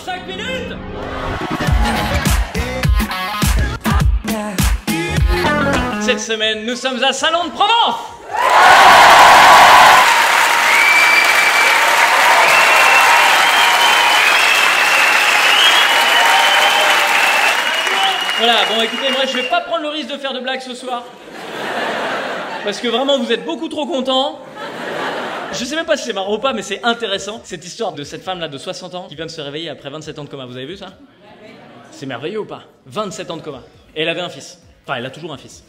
5 minutes. Cette semaine, nous sommes à Salon de Provence. Voilà, bon écoutez, moi je vais pas prendre le risque de faire de blagues ce soir. Parce que vraiment vous êtes beaucoup trop contents. Je sais même pas si c'est marrant ou pas, mais c'est intéressant. Cette histoire de cette femme là de 60 ans qui vient de se réveiller après 27 ans de coma, vous avez vu ça? C'est merveilleux ou pas? 27 ans de coma. Et elle avait un fils. Enfin, elle a toujours un fils.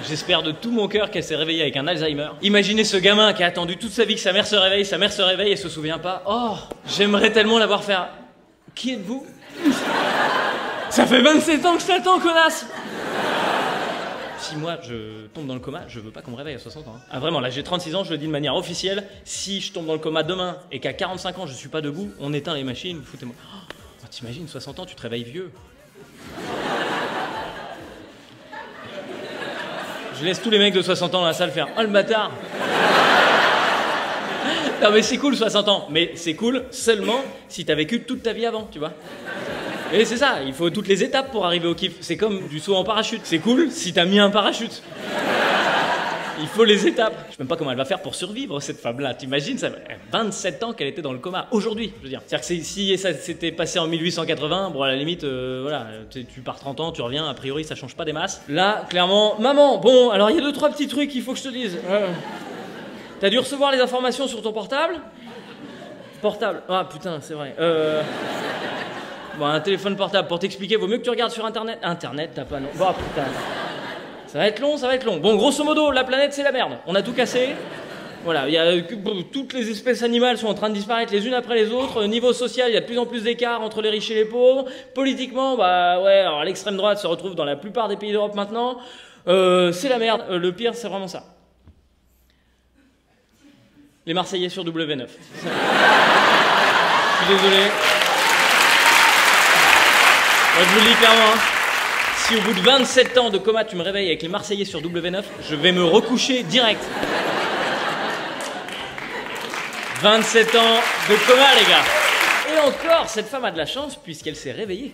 J'espère de tout mon cœur qu'elle s'est réveillée avec un Alzheimer. Imaginez ce gamin qui a attendu toute sa vie que sa mère se réveille et se souvient pas. Oh, j'aimerais tellement la voir faire. Qui êtes-vous? Ça fait 27 ans que je t'attends, connasse! Si moi je tombe dans le coma, je veux pas qu'on me réveille à 60 ans. Ah vraiment, là j'ai 36 ans, je le dis de manière officielle. Si je tombe dans le coma demain et qu'à 45 ans je suis pas debout, on éteint les machines, vous foutez-moi. Oh, t'imagines, 60 ans, tu te réveilles vieux. Je laisse tous les mecs de 60 ans dans la salle faire « Oh le bâtard !» Non mais c'est cool 60 ans, mais c'est cool seulement si t'as vécu toute ta vie avant, tu vois. Et c'est ça, il faut toutes les étapes pour arriver au kiff. C'est comme du saut en parachute. C'est cool si t'as mis un parachute. Il faut les étapes. Je sais même pas comment elle va faire pour survivre, cette femme-là. T'imagines, ça fait 27 ans qu'elle était dans le coma. Aujourd'hui, je veux dire. C'est-à-dire que si ça s'était passé en 1880, bon, à la limite, voilà, tu pars 30 ans, tu reviens, a priori, ça change pas des masses. Là, clairement, maman, bon, alors il y a 2-3 petits trucs qu'il faut que je te dise. T'as dû recevoir les informations sur ton portable? Portable. Ah, putain, c'est vrai. Bon, un téléphone portable, pour t'expliquer, vaut mieux que tu regardes sur Internet. Internet, t'as pas non. Bon, putain. Ça va être long, ça va être long. Bon, grosso modo, la planète, c'est la merde. On a tout cassé. Voilà, il y a toutes les espèces animales sont en train de disparaître les unes après les autres. Niveau social, il y a de plus en plus d'écart entre les riches et les pauvres. Politiquement, bah ouais, alors l'extrême droite se retrouve dans la plupart des pays d'Europe maintenant. C'est la merde. Le pire, c'est vraiment ça. Les Marseillais sur W9. Je suis désolé. Moi, je vous le dis clairement, hein. Si au bout de 27 ans de coma, tu me réveilles avec les Marseillais sur W9, je vais me recoucher direct. 27 ans de coma, les gars. Et encore, cette femme a de la chance puisqu'elle s'est réveillée.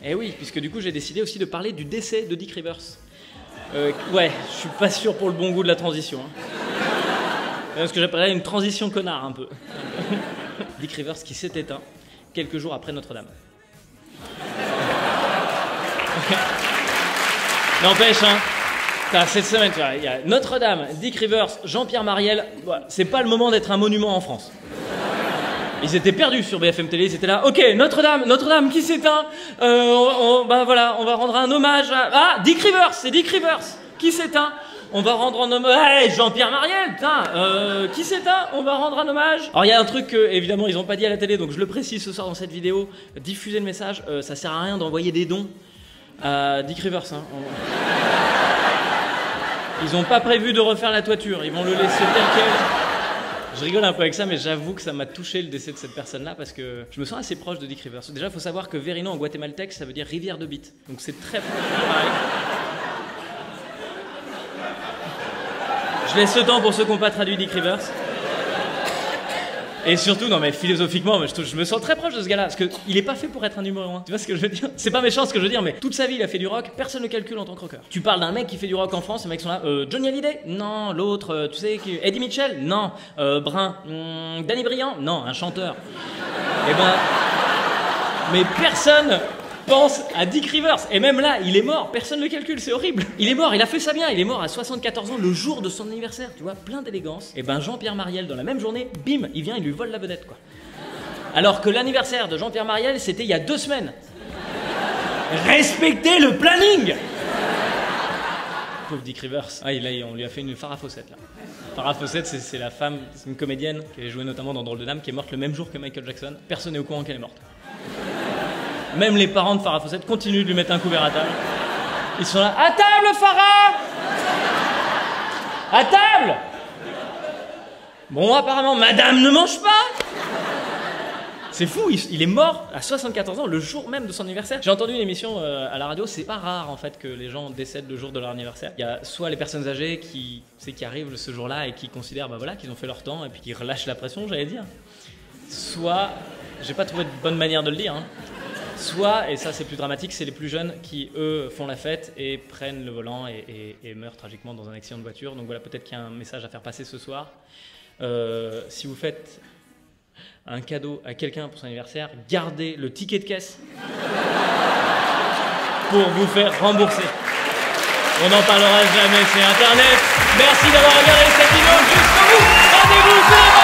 Eh oui, puisque du coup, j'ai décidé aussi de parler du décès de Dick Rivers. Ouais, je suis pas sûr pour le bon goût de la transition. Hein. Parce que j'appellerais une transition connard, un peu. Dick Rivers qui s'est éteint quelques jours après Notre-Dame. N'empêche, hein, cette semaine, tu vois, il y a Notre-Dame, Dick Rivers, Jean-Pierre Mariel. Bah, c'est pas le moment d'être un monument en France. Ils étaient perdus sur BFM Télé, ils étaient là. Ok, Notre-Dame, qui s'éteint? Bah voilà, on va rendre un hommage à. Ah, Dick Rivers, c'est Dick Rivers qui s'éteint. On va rendre un hommage. Hey, Jean-Pierre Mariel, putain, qui s'éteint? On va rendre un hommage. Alors il y a un truc que évidemment ils ont pas dit à la télé, donc je le précise ce soir dans cette vidéo. Diffusez le message. Ça sert à rien d'envoyer des dons à Dick Rivers. Hein. Ils ont pas prévu de refaire la toiture. Ils vont le laisser tel quel. Je rigole un peu avec ça, mais j'avoue que ça m'a touché le décès de cette personne-là parce que je me sens assez proche de Dick Rivers. Déjà, il faut savoir que Verino en guatémaltèque, ça veut dire rivière de bite. Donc c'est très pareil. Je laisse le temps pour ceux qui n'ont pas traduit Dick Rivers. Et surtout, non mais philosophiquement, je me sens très proche de ce gars-là, parce qu'il est pas fait pour être un numéro 1. Tu vois ce que je veux dire? C'est pas méchant ce que je veux dire, mais toute sa vie il a fait du rock, personne ne le calcule en tant que rocker. Tu parles d'un mec qui fait du rock en France, les mecs sont là, Johnny Hallyday? Non, l'autre, tu sais, Eddie Mitchell? Non, Brun, Danny Briand? Non, un chanteur. Eh ben, mais personne pense à Dick Rivers. Et même là, il est mort, personne ne le calcule, c'est horrible. Il est mort, il a fait ça bien, il est mort à 74 ans le jour de son anniversaire, tu vois, plein d'élégance. Et ben Jean-Pierre Mariel, dans la même journée, bim, il vient, il lui vole la vedette, quoi. Alors que l'anniversaire de Jean-Pierre Mariel, c'était il y a 2 semaines. Respectez le planning! Pauvre Dick Rivers. Ah, là, on lui a fait une Farah Fawcett, là. Farah Fawcett, c'est la femme, c'est une comédienne qui avait joué notamment dans Drôle de Dame, qui est morte le même jour que Michael Jackson. Personne n'est au courant qu'elle est morte. Même les parents de Farah Fawcett continuent de lui mettre un couvert à table. Ils sont là, à table, Farah! À table! Bon, apparemment, madame ne mange pas! C'est fou, il est mort à 74 ans, le jour même de son anniversaire. J'ai entendu une émission à la radio, c'est pas rare en fait que les gens décèdent le jour de leur anniversaire. Il y a soit les personnes âgées qui arrivent ce jour-là et qui considèrent bah voilà, qu'ils ont fait leur temps et puis qui relâchent la pression, j'allais dire. Soit j'ai pas trouvé de bonne manière de le dire, hein. Soit, et ça c'est plus dramatique, c'est les plus jeunes qui, eux, font la fête et prennent le volant et meurent tragiquement dans un accident de voiture. Donc voilà, peut-être qu'il y a un message à faire passer ce soir. Si vous faites un cadeau à quelqu'un pour son anniversaire, gardez le ticket de caisse pour vous faire rembourser. On n'en parlera jamais, c'est Internet. Merci d'avoir regardé cette vidéo jusqu'au bout. Rendez-vous sur